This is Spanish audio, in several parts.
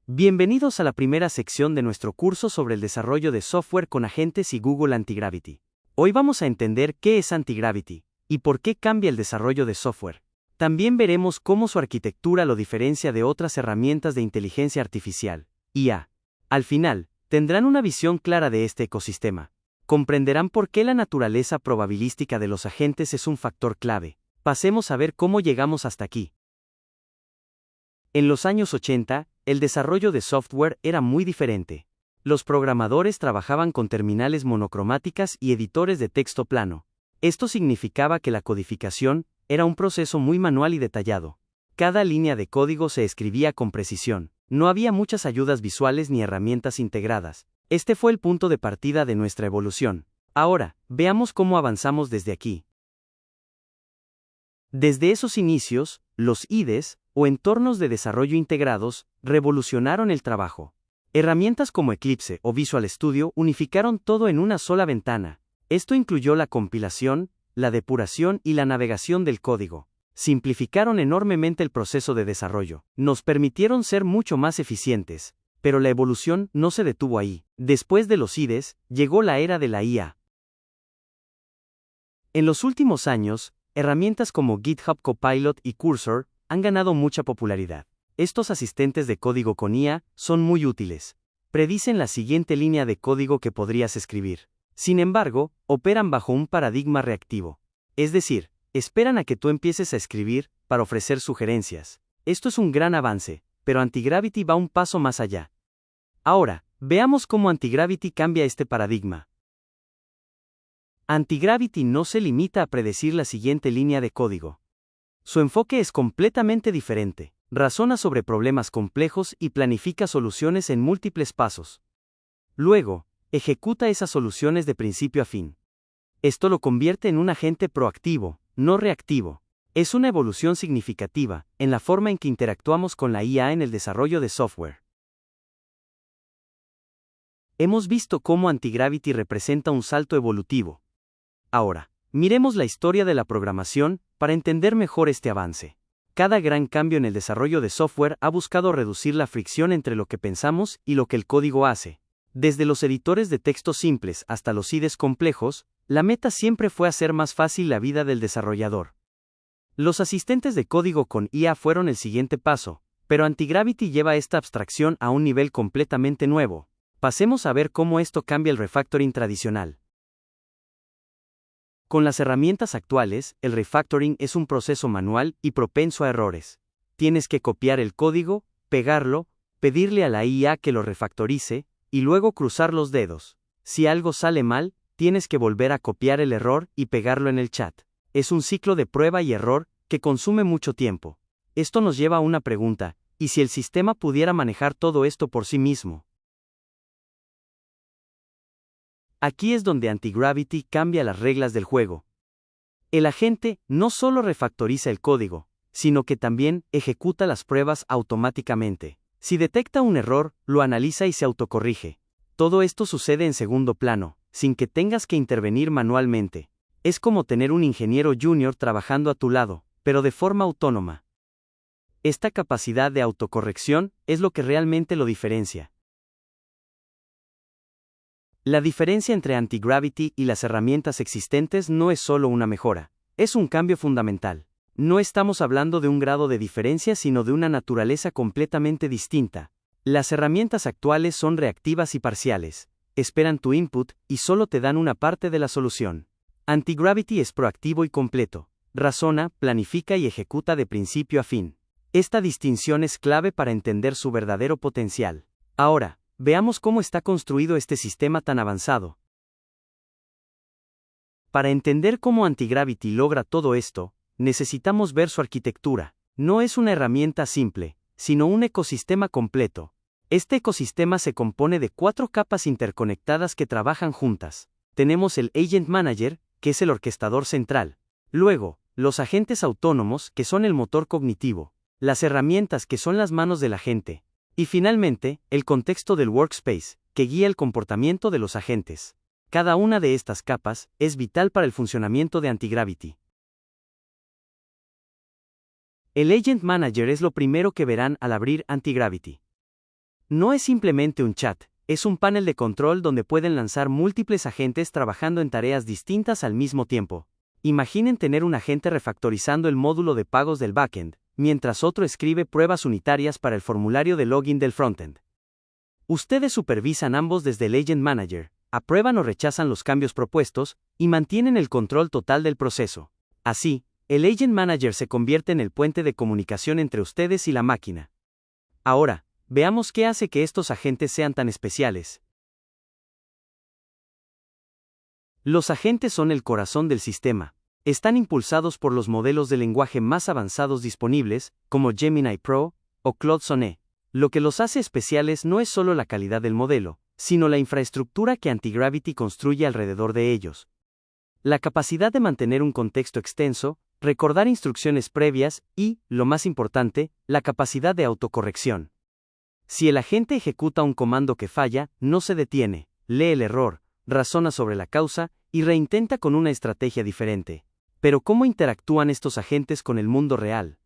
Bienvenidos a la primera sección de nuestro curso sobre el desarrollo de software con agentes y Google Antigravity. Hoy vamos a entender qué es Antigravity y por qué cambia el desarrollo de software. También veremos cómo su arquitectura lo diferencia de otras herramientas de inteligencia artificial, IA. Al final, tendrán una visión clara de este ecosistema. Comprenderán por qué la naturaleza probabilística de los agentes es un factor clave. Pasemos a ver cómo llegamos hasta aquí. En los años 80, el desarrollo de software era muy diferente. Los programadores trabajaban con terminales monocromáticas y editores de texto plano. Esto significaba que la codificación era un proceso muy manual y detallado. Cada línea de código se escribía con precisión. No había muchas ayudas visuales ni herramientas integradas. Este fue el punto de partida de nuestra evolución. Ahora, veamos cómo avanzamos desde aquí. Desde esos inicios, los IDEs, o entornos de desarrollo integrados, revolucionaron el trabajo. Herramientas como Eclipse o Visual Studio unificaron todo en una sola ventana. Esto incluyó la compilación, la depuración y la navegación del código. Simplificaron enormemente el proceso de desarrollo. Nos permitieron ser mucho más eficientes. Pero la evolución no se detuvo ahí. Después de los IDEs, llegó la era de la IA. En los últimos años, herramientas como GitHub Copilot y Cursor han ganado mucha popularidad. Estos asistentes de código con IA son muy útiles. Predicen la siguiente línea de código que podrías escribir. Sin embargo, operan bajo un paradigma reactivo. Es decir, esperan a que tú empieces a escribir para ofrecer sugerencias. Esto es un gran avance, pero Antigravity va un paso más allá. Ahora, veamos cómo Antigravity cambia este paradigma. Antigravity no se limita a predecir la siguiente línea de código. Su enfoque es completamente diferente. Razona sobre problemas complejos y planifica soluciones en múltiples pasos. Luego, ejecuta esas soluciones de principio a fin. Esto lo convierte en un agente proactivo, no reactivo. Es una evolución significativa en la forma en que interactuamos con la IA en el desarrollo de software. Hemos visto cómo Antigravity representa un salto evolutivo. Ahora, miremos la historia de la programación para entender mejor este avance. Cada gran cambio en el desarrollo de software ha buscado reducir la fricción entre lo que pensamos y lo que el código hace. Desde los editores de texto simples hasta los IDEs complejos, la meta siempre fue hacer más fácil la vida del desarrollador. Los asistentes de código con IA fueron el siguiente paso, pero Antigravity lleva esta abstracción a un nivel completamente nuevo. Pasemos a ver cómo esto cambia el refactoring tradicional. Con las herramientas actuales, el refactoring es un proceso manual y propenso a errores. Tienes que copiar el código, pegarlo, pedirle a la IA que lo refactorice, y luego cruzar los dedos. Si algo sale mal, tienes que volver a copiar el error y pegarlo en el chat. Es un ciclo de prueba y error que consume mucho tiempo. Esto nos lleva a una pregunta: ¿y si el sistema pudiera manejar todo esto por sí mismo? Aquí es donde Antigravity cambia las reglas del juego. El agente no solo refactoriza el código, sino que también ejecuta las pruebas automáticamente. Si detecta un error, lo analiza y se autocorrige. Todo esto sucede en segundo plano, sin que tengas que intervenir manualmente. Es como tener un ingeniero junior trabajando a tu lado, pero de forma autónoma. Esta capacidad de autocorrección es lo que realmente lo diferencia. La diferencia entre Antigravity y las herramientas existentes no es solo una mejora, es un cambio fundamental. No estamos hablando de un grado de diferencia sino de una naturaleza completamente distinta. Las herramientas actuales son reactivas y parciales, esperan tu input y solo te dan una parte de la solución. Antigravity es proactivo y completo, razona, planifica y ejecuta de principio a fin. Esta distinción es clave para entender su verdadero potencial. Ahora, veamos cómo está construido este sistema tan avanzado. Para entender cómo Antigravity logra todo esto, necesitamos ver su arquitectura. No es una herramienta simple, sino un ecosistema completo. Este ecosistema se compone de 4 capas interconectadas que trabajan juntas. Tenemos el Agent Manager, que es el orquestador central. Luego, los agentes autónomos, que son el motor cognitivo. Las herramientas, que son las manos del agente. Y finalmente, el contexto del workspace, que guía el comportamiento de los agentes. Cada una de estas capas es vital para el funcionamiento de Antigravity. El Agent Manager es lo primero que verán al abrir Antigravity. No es simplemente un chat, es un panel de control donde pueden lanzar múltiples agentes trabajando en tareas distintas al mismo tiempo. Imaginen tener un agente refactorizando el módulo de pagos del backend, mientras otro escribe pruebas unitarias para el formulario de login del frontend. Ustedes supervisan ambos desde el Agent Manager, aprueban o rechazan los cambios propuestos, y mantienen el control total del proceso. Así, el Agent Manager se convierte en el puente de comunicación entre ustedes y la máquina. Ahora, veamos qué hace que estos agentes sean tan especiales. Los agentes son el corazón del sistema. Están impulsados por los modelos de lenguaje más avanzados disponibles, como Gemini Pro o Claude Sonnet. Lo que los hace especiales no es solo la calidad del modelo, sino la infraestructura que Antigravity construye alrededor de ellos. La capacidad de mantener un contexto extenso, recordar instrucciones previas y, lo más importante, la capacidad de autocorrección. Si el agente ejecuta un comando que falla, no se detiene, lee el error, razona sobre la causa y reintenta con una estrategia diferente. Pero ¿cómo interactúan estos agentes con el mundo real?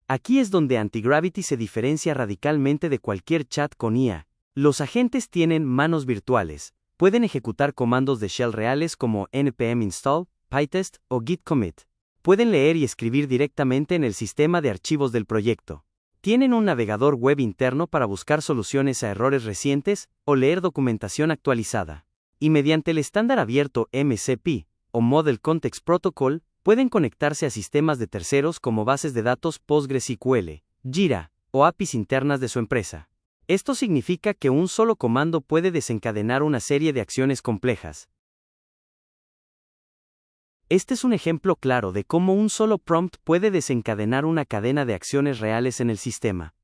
Aquí es donde Antigravity se diferencia radicalmente de cualquier chat con IA. Los agentes tienen manos virtuales, pueden ejecutar comandos de shell reales como npm install, pytest o git commit. Pueden leer y escribir directamente en el sistema de archivos del proyecto. Tienen un navegador web interno para buscar soluciones a errores recientes o leer documentación actualizada. Y mediante el estándar abierto MCP, o Model Context Protocol, pueden conectarse a sistemas de terceros como bases de datos PostgreSQL, Jira, o APIs internas de su empresa. Esto significa que un solo comando puede desencadenar una serie de acciones complejas. Este es un ejemplo claro de cómo un solo prompt puede desencadenar una cadena de acciones reales en el sistema.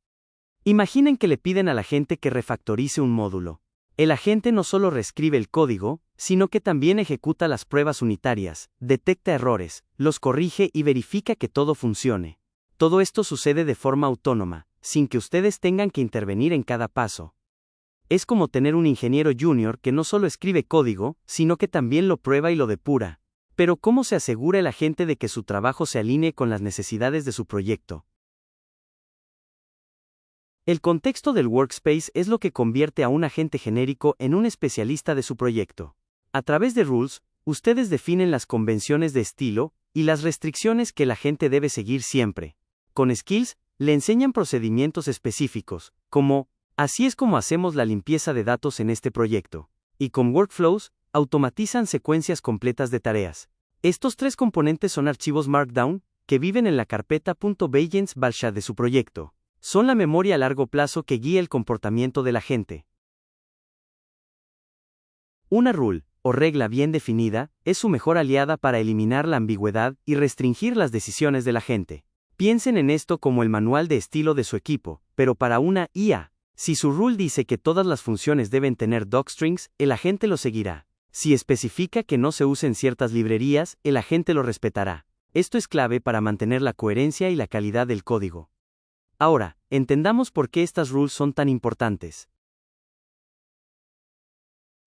Imaginen que le piden al agente que refactorice un módulo. El agente no solo reescribe el código, sino que también ejecuta las pruebas unitarias, detecta errores, los corrige y verifica que todo funcione. Todo esto sucede de forma autónoma, sin que ustedes tengan que intervenir en cada paso. Es como tener un ingeniero junior que no solo escribe código, sino que también lo prueba y lo depura. Pero ¿cómo se asegura el agente de que su trabajo se alinee con las necesidades de su proyecto? El contexto del workspace es lo que convierte a un agente genérico en un especialista de su proyecto. A través de rules, ustedes definen las convenciones de estilo y las restricciones que el agente debe seguir siempre. Con skills, le enseñan procedimientos específicos, como, así es como hacemos la limpieza de datos en este proyecto. Y con workflows, automatizan secuencias completas de tareas. Estos tres componentes son archivos Markdown, que viven en la carpeta .bajens de su proyecto. Son la memoria a largo plazo que guía el comportamiento del agente. Una rule, o regla bien definida, es su mejor aliada para eliminar la ambigüedad y restringir las decisiones del agente. Piensen en esto como el manual de estilo de su equipo, pero para una IA. Si su rule dice que todas las funciones deben tener docstrings, el agente lo seguirá. Si especifica que no se usen ciertas librerías, el agente lo respetará. Esto es clave para mantener la coherencia y la calidad del código. Ahora, entendamos por qué estas rules son tan importantes.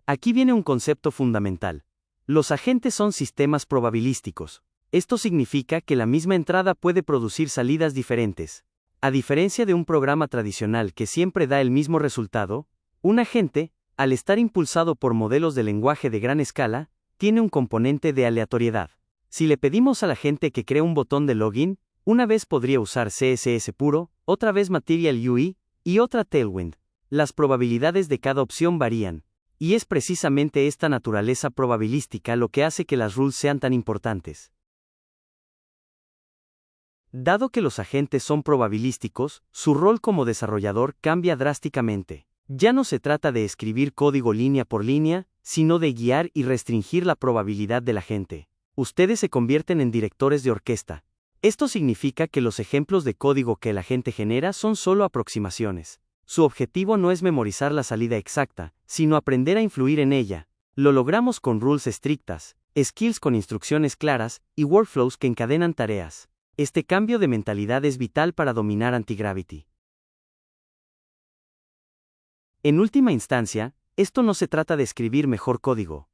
Aquí viene un concepto fundamental. Los agentes son sistemas probabilísticos. Esto significa que la misma entrada puede producir salidas diferentes. A diferencia de un programa tradicional que siempre da el mismo resultado, un agente, al estar impulsado por modelos de lenguaje de gran escala, tiene un componente de aleatoriedad. Si le pedimos al agente que cree un botón de login, una vez podría usar CSS puro, otra vez Material UI, y otra Tailwind. Las probabilidades de cada opción varían, y es precisamente esta naturaleza probabilística lo que hace que las rules sean tan importantes. Dado que los agentes son probabilísticos, su rol como desarrollador cambia drásticamente. Ya no se trata de escribir código línea por línea, sino de guiar y restringir la probabilidad del agente. Ustedes se convierten en directores de orquesta. Esto significa que los ejemplos de código que el agente genera son solo aproximaciones. Su objetivo no es memorizar la salida exacta, sino aprender a influir en ella. Lo logramos con rules estrictas, skills con instrucciones claras, y workflows que encadenan tareas. Este cambio de mentalidad es vital para dominar Antigravity. En última instancia, esto no se trata de escribir mejor código.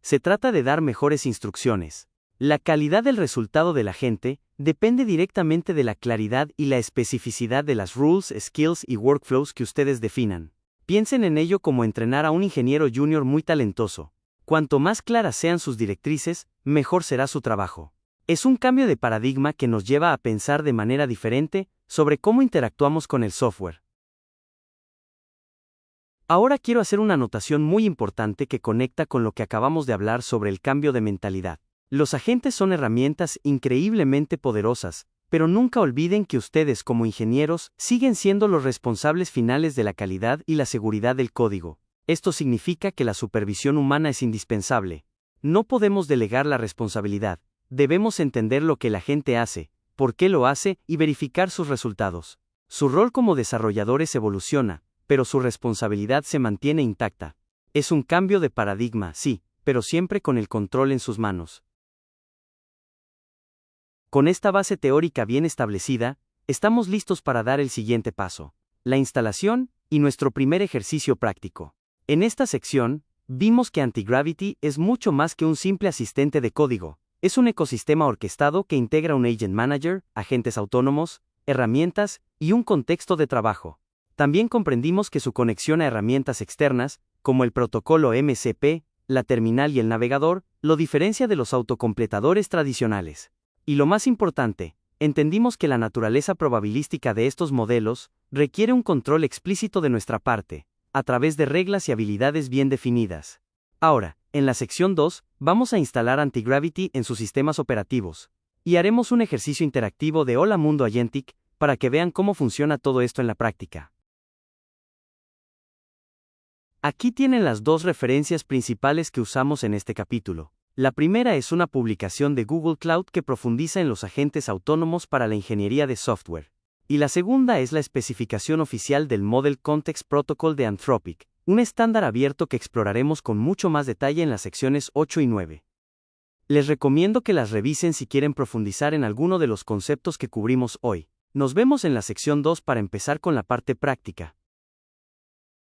Se trata de dar mejores instrucciones. La calidad del resultado del agente depende directamente de la claridad y la especificidad de las rules, skills y workflows que ustedes definan. Piensen en ello como entrenar a un ingeniero junior muy talentoso. Cuanto más claras sean sus directrices, mejor será su trabajo. Es un cambio de paradigma que nos lleva a pensar de manera diferente sobre cómo interactuamos con el software. Ahora quiero hacer una anotación muy importante que conecta con lo que acabamos de hablar sobre el cambio de mentalidad. Los agentes son herramientas increíblemente poderosas, pero nunca olviden que ustedes como ingenieros siguen siendo los responsables finales de la calidad y la seguridad del código. Esto significa que la supervisión humana es indispensable. No podemos delegar la responsabilidad. Debemos entender lo que el agente hace, por qué lo hace y verificar sus resultados. Su rol como desarrolladores evoluciona, pero su responsabilidad se mantiene intacta. Es un cambio de paradigma, sí, pero siempre con el control en sus manos. Con esta base teórica bien establecida, estamos listos para dar el siguiente paso: la instalación y nuestro primer ejercicio práctico. En esta sección, vimos que Antigravity es mucho más que un simple asistente de código. Es un ecosistema orquestado que integra un agent manager, agentes autónomos, herramientas y un contexto de trabajo. También comprendimos que su conexión a herramientas externas, como el protocolo MCP, la terminal y el navegador, lo diferencia de los autocompletadores tradicionales. Y lo más importante, entendimos que la naturaleza probabilística de estos modelos requiere un control explícito de nuestra parte, a través de reglas y habilidades bien definidas. Ahora, en la sección 2, vamos a instalar Antigravity en sus sistemas operativos, y haremos un ejercicio interactivo de Hola Mundo Agentic, para que vean cómo funciona todo esto en la práctica. Aquí tienen las dos referencias principales que usamos en este capítulo. La primera es una publicación de Google Cloud que profundiza en los agentes autónomos para la ingeniería de software. Y la segunda es la especificación oficial del Model Context Protocol de Anthropic, un estándar abierto que exploraremos con mucho más detalle en las secciones 8 y 9. Les recomiendo que las revisen si quieren profundizar en alguno de los conceptos que cubrimos hoy. Nos vemos en la sección 2 para empezar con la parte práctica.